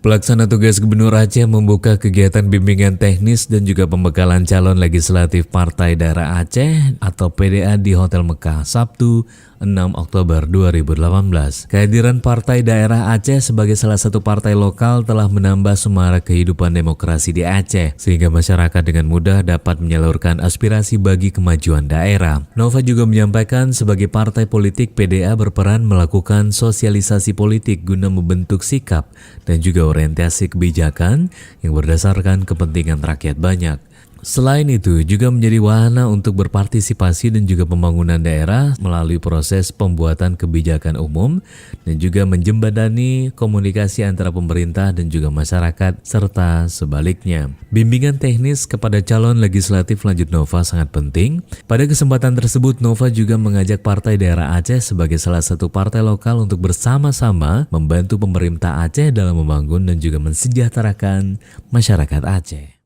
Pelaksana tugas Gubernur Aceh membuka kegiatan bimbingan teknis dan juga pembekalan calon legislatif Partai Daerah Aceh atau PDA di Hotel Mekah Sabtu 6 Oktober 2018. Kehadiran Partai Daerah Aceh sebagai salah satu partai lokal telah menambah semarak kehidupan demokrasi di Aceh, sehingga masyarakat dengan mudah dapat menyalurkan aspirasi bagi kemajuan daerah. Nova juga menyampaikan sebagai partai politik PDA berperan melakukan sosialisasi politik guna membentuk sikap dan juga orientasi kebijakan yang berdasarkan kepentingan rakyat banyak. Selain itu, juga menjadi wahana untuk berpartisipasi dan juga pembangunan daerah melalui proses pembuatan kebijakan umum dan juga menjembatani komunikasi antara pemerintah dan juga masyarakat serta sebaliknya. Bimbingan teknis kepada calon legislatif lanjut Nova sangat penting. Pada kesempatan tersebut, Nova juga mengajak Partai Daerah Aceh sebagai salah satu partai lokal untuk bersama-sama membantu pemerintah Aceh dalam membangun dan juga mensejahterakan masyarakat Aceh.